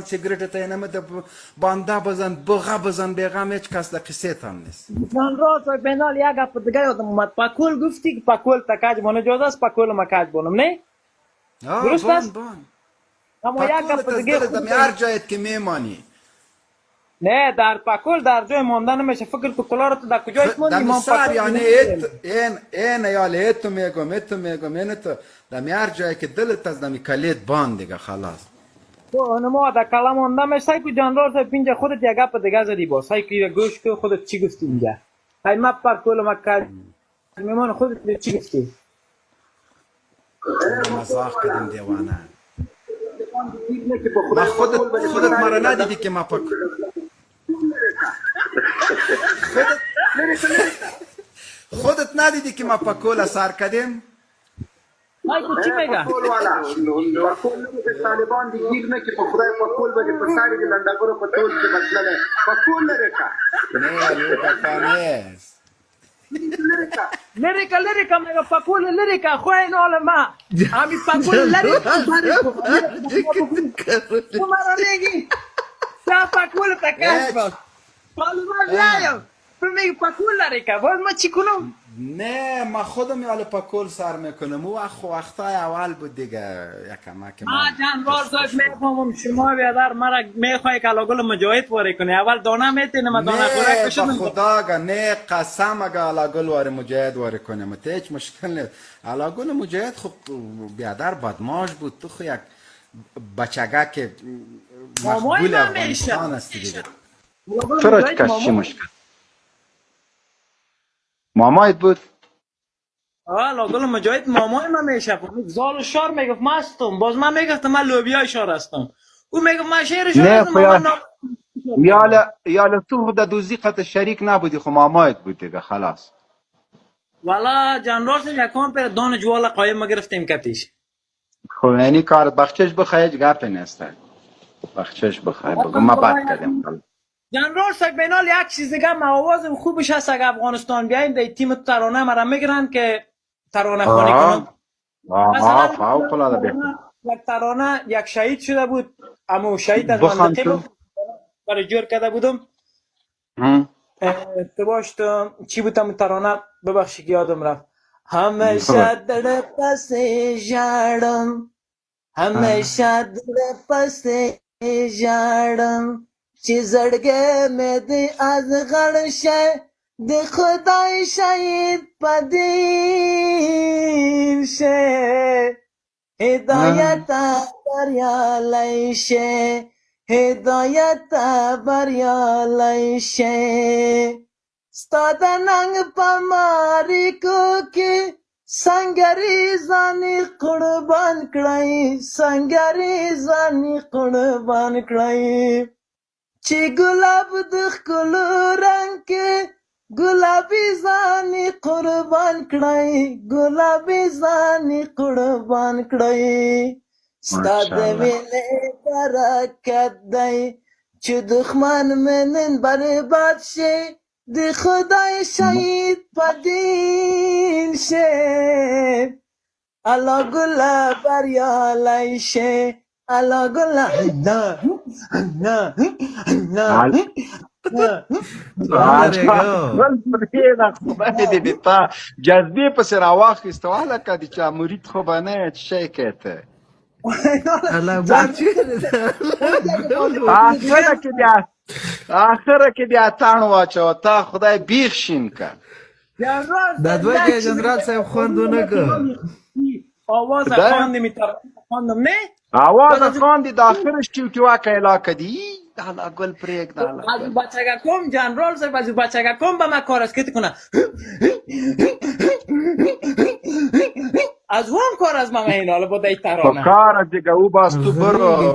سیگرت تا نمیده بانده بزن بغا بزن بیغم هیچ کس در قصه هم نیست. من راست بینال یک گپ دیگه یادم اومد. پاکول گفتی که پاکول تکاج بونه جوز است، پاکول مکاج بونم نه؟ درست است؟ اما یک گپ دیگه خود هر جایت که میمانی. نه در پاکول در جای ماندن نمیشه. فکر تو کلار تو در کجایت موندی؟ دم سر یعنی این یال ایتو میگم این تو دم هر جایی که دلت از دمی کلید باند دیگه خلاص. تو نمو در کلام مانده میشه. سعی کو جانرال صاحب اینجا خودت یک گپ دیگه زدی با. سعی کو گوش کو خودت چی گفتی اینجا؟ های ما پاکول مکاج میمون خودت چی گفتی؟ مزاح کردیم دیوانه. ما خودت مرا ندیدی که ما خودت ندیدی که ما پاکول سر کردیم؟ مایکو چی میگه؟ پاکول طالبان دی گیر نه که په خدای پاکول باندې په ساري د لنډغرو په ټول کې مسله پاکول لري کا نه لیریکا میگه پاکول لیریکا خو این علما امی پاکول لیریکا تو مرا نگی تا پاکول تکاش باش طالبان لایم تو میگی پاکول لیریکا باز ما چی کنم؟ نه ما خودم یال پاکول سر میکنم او وقتای اول بود دیگه یکم جنرال صاحب میفهمم شما بیادر مرا میخوای که علاگل مجاهد واره کنی اول دانه میتینه ما دانه خوره کشم نه خدا گا نه قسم اگه علاگل واره مجاهد واره کنیم هیچ مشکل نیست علاگل مجاهد خب بیادر بدماش بود تو خو یک بچگه که مقبول افغانستان است دیگه چرا چی مشکل مامایت بود؟ لاگل مجاهد مامای من میشه زال شار میگفت مستم باز من میگفتم من لوبیای شار هستم او میگفت من شهر شار هستم یال تو در دوزی قط شریک نبودی خب مامایت بود دیگه خلاص والا جنرال صاحب یکم پر دان جوال قایم ما گرفتیم کتیش خب یعنی کار بخشش بخواه هیچ گپی نیسته بخشش بخواه بگو ما بد کردیم جنرال صاحب بینال یک چیز دیگه آواز خوبش هست اگه افغانستان بیاین در تیم ترانه مرا میگرن که ترانه خوانی کنم مثلا یک ترانه یک شهید شده بود اما شهید از منطقه بود برای جور کرده بودم تو باش تو چی بودم ترانه ببخشی که یادم رفت همیشه در پس جارم همیشه در پس جارم چی زړګې مې دې از غړ شه د خدای شهید پدیر شه هدایت بریالی شه هدایت بریالی شه ستا د ننګ په ماریکو کې سنگری ځانې قربان کړی سنگری ځانې قربان کړی چې ګلاب د ښکلو رنګ کې ګلابي ځانې قربان کړی ګلابي ځانې قربان کړی ستا د وینې برکت دی چې دښمن مې نن برباد شي د خدای شهید په دین شه الله ګله بریالی شه الله ګله جذبه پس راواخیسته والا که دی چه مرید خوبه نه چه شی کهته آخره که بیا تان واچو تا خدای بیخ شین کن دا دوی که جنرال صاحب خواندونه که آواز خواندی میتر خواندم نه آواز خواندی داخلش چیو واکه علاقه دی دالا گل پریک دالا از بچگه کم جنرال صاحب از بچگه کم به ما کار اسکت کنه از هم کار از ما این حالا با دی ترانه کار دیگه او باز تو برو